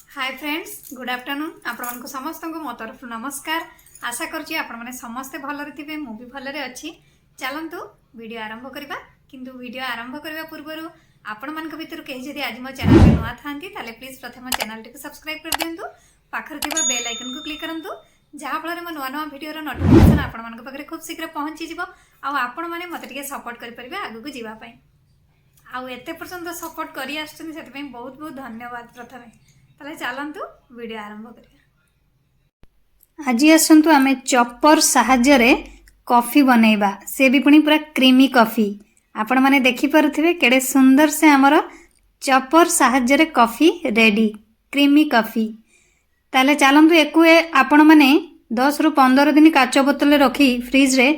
Hi friends good afternoon आपण समस्त को मो तरफ नमस्कार। आशा करुँची आपण मैंने समस्ते भलरे थे मु भी भलरे अच्छी। चलतु वीडियो आरंभ करवा किंतु वीडियो आरंभ करने पूर्व आपण मान भर कहीं जब आज मो चैनल में नुआ था प्लीज प्रथम चैनल टी सब्सक्राइब कर दिंतु पाखर थी बेल आइकन को क्लिक करूँ जहाँफल मो नुआ नुआ वीडियो नोटिफिकेशन आपण पाखे खूब शीघ्र पहुँची आपण मैंने मत सपोर्ट करेंगे आगू को जावाई आते पर्यंत सपोर्ट कर बहुत बहुत धन्यवाद। प्रथम ताले चलतु वीडियो आरंभ करिया। आज आसतु आमे चॉपर साहाय्य रे कॉफी बनैबा से भी पुणी पूरा क्रीमी कॉफी आपण माने देखि पारुथिबे केडे सुंदर से हमर चॉपर साहाय्य रे कॉफी रेडी क्रीमी कॉफी। ताले चलतु एकु आपण माने 10 रु 15 दिन काच बोतल रखी फ्रिज रे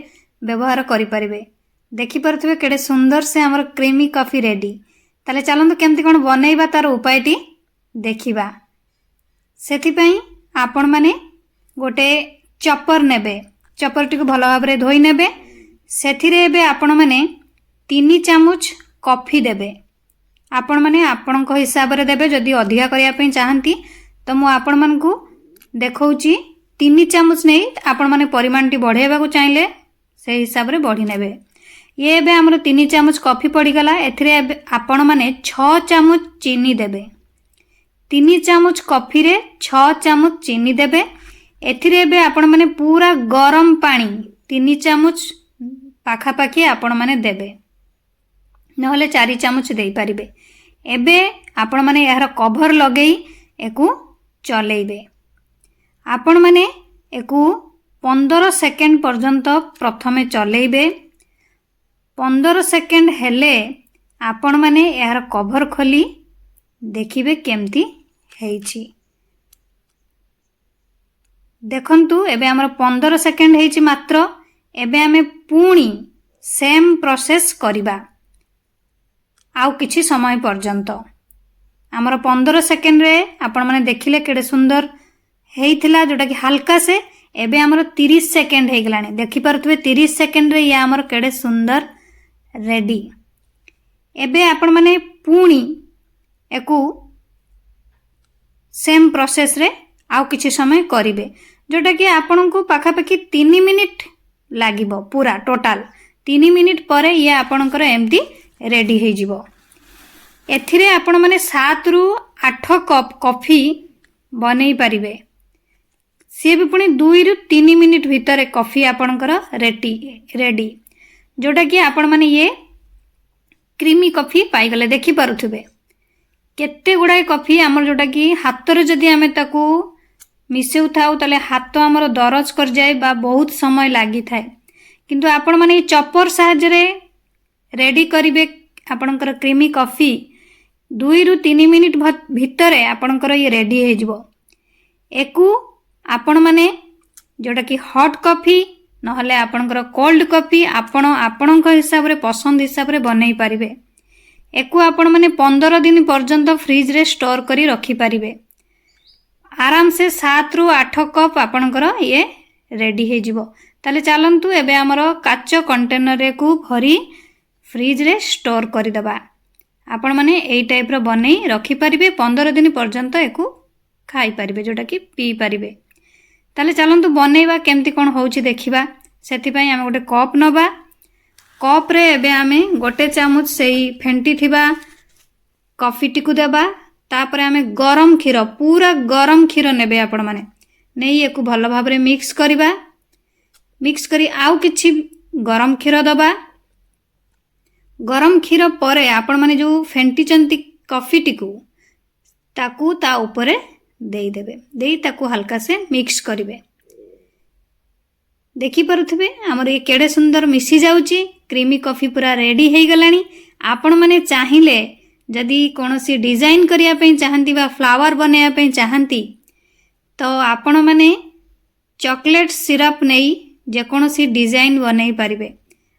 व्यवहार करि परिबे। देखि पारुथिबे केडे सुंदर से हमर क्रीमी कॉफी रेडी। ताले चलतु केमती कोन बनैबा तार उपायटी देखिबा। सेथिपई आपण माने गोटे चॉपर नेबे चॉपर टी को भल भाव रे धोई नेबे सेथिरे एबे आपण माने 3 चामच कॉफी देबे। आपण माने आपण को हिसाब रे देबे जदी अधिका करिया पई चाहंती तो मु आपण मान को देखौची 3 चामच नै आपण माने परिमाण टी बढ़ेबा को चाहिले से हिसाब रे बढ़ी नेबे। ये एबे हमर 3 चामच कॉफी पड़ी गला एथिरे आपण माने 6 चामच चीनी देबे। 3 चामच कॉफी रे 6 चामच चीनी देबे। एथिरे बे आपण माने पूरा गरम पानी 3 चामच पाखापाखी आपण माने देबे नहले 4 चामच देई परिबे। एबे आपण माने यार कवर लगेई एकु चलेइबे। आपण माने एकु 15 सेकेंड पर्यंत प्रथमे चलेइबे। 15 सेकेंड हेले आपण माने यार कवर खोली देखिबे केमती हेइची। देखंतु एबे हमर 15 सेकेंड हेइची मात्र। एबे हमें पुणी सेम प्रोसेस करिबा आउ किछि समय पर्यंत। हमर 15 सेकेंड रे आपण माने देखिले केडे सुंदर हेइथिला जोटा कि हल्का से एबे हमर 30 सेकेंड हे गलानी। देखि परथबे 30 सेकेंड रे या हमर केडे सुंदर रेडी। एबे आपण माने पुणी एकु सेम प्रोसेस रे आउ किछि समय करिवे जोटा कि आपन को पाखापाखी 3 मिनिट लागिबो। पूरा टोटल 3 मिनिट परे ये आपनकर एमती रेडी हे जिवो। एथिरे आपण माने 7 रु 8 कप कॉफी बनै परिबे। से भी पुणी 2 रु 3 मिनिट भितर कॉफी आपनकर रेडी जोटा कि आपण माने ये क्रीमी कॉफी पाई गले। देखि पारुथबे केते गुड़ाई कॉफी आमर जोटा कि हाथ रे जदि आमे ताकू मिसेउ थाउ तले हाथ आमर दरज कर जाए बा बहुत समय लागी थाए किंतु आपण माने चॉपर साहाय्य रे रेडी करिवे आपनकर क्रीमी कॉफी 2 रु 3 मिनिट भितरे आपनकर ये रेडी हे जिवो। एकु आपण माने जोटा कि हॉट कॉफी नहले आपनकर कोल्ड कॉफी आपणक हिसाब रे पसंद हिसाब रे बनै परिवे। एकु आपण माने 15 दिन पर्यंत फ्रिज रे स्टोर करी रखी परिवे। आराम से 7 रु 8 कप आपणकर ये रेडी हे जिवो। ताले चलंतु एबे हमरो काच कंटेनर रे को भरी फ्रिज रे स्टोर करी दबा। आपण माने एई टाइप रो बनै रखी परिवे 15 दिन पर्यंत एकु खाई परिवे जोटा कि पी परिवे। ताले चलंतु बनैबा केमती कोन होउची देखिबा। सेति पई हम गोटे कप नबा। कप रे एबे आमे गोटे चामच सेई फेंटी थिबा कॉफी टिकु देबा। तापरे आमे गरम क्षीर पूरा गरम क्षीर नेबे आपण माने नै एकु भल भाव रे मिक्स करिबा। मिक्स करी आउ किछि गरम क्षीर दबा। गरम क्षीर परे आपण माने जो फेंटी चंती कॉफी टिकु ताकू ता ऊपरे देई देबे। देई ताकू हल्का से मिक्स करिवे। देखि पारुथिबे हमर ये केडे सुंदर मिसी जाउची। क्रीमी कॉफी पूरा रेडी हे गलानी। आपण माने चाहिले जदि कोनोसी डिजाइन करिया पई चाहंती बा फ्लावर बनाया पई चाहंती तो आपण माने चॉकलेट सिरप नेई जे कोनोसी डिजाइन बनै परिबे।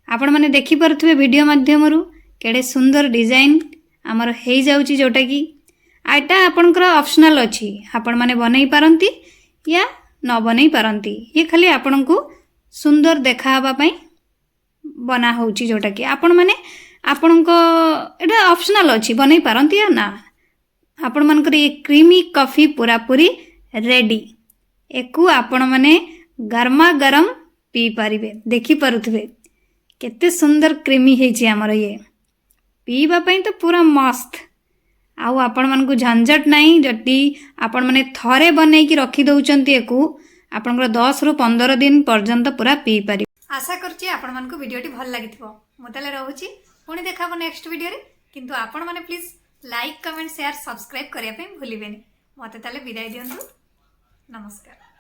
आपण माने देखि पारुथिबे वीडियो माध्यमरु केडे सुंदर डिजाइन हमर हे जाउची जोटा कि आइटा आपनकर ऑप्शनल अछि। आपण माने बनै पारंती या न बनै पारंती। ये खाली आपण को सुंदर देखा हबा पई बना होउची जोटा कि आपण माने आपण को एटा ऑप्शनल अछि बनै पारंती या ना आपण मानकर ये क्रीमी कॉफी पूरा पूरी रेडी। एकु आपण माने गरमा गरम पी पारिबे। देखि पारुथबे केते सुंदर क्रीमी हेछि हमर ये पीबा पई तो पूरा मस्त। आउ आपण मानकु झंझट नहीं जति आपण माने थरे बनै कि रखी दउचंती एकु आपनकर 10 रु 15 दिन पर्यंत पूरा पी पारि। आशा करछि आपण मानकु वीडियोटी भल लागिथिबो। मोतले रहूछि पुणी देखाबो नेक्स्ट वीडियो रे। किंतु आपण माने please like comment share subscribe करिया पे भूलिबेनी। मते ताले विदाय दियंतु। नमस्कार।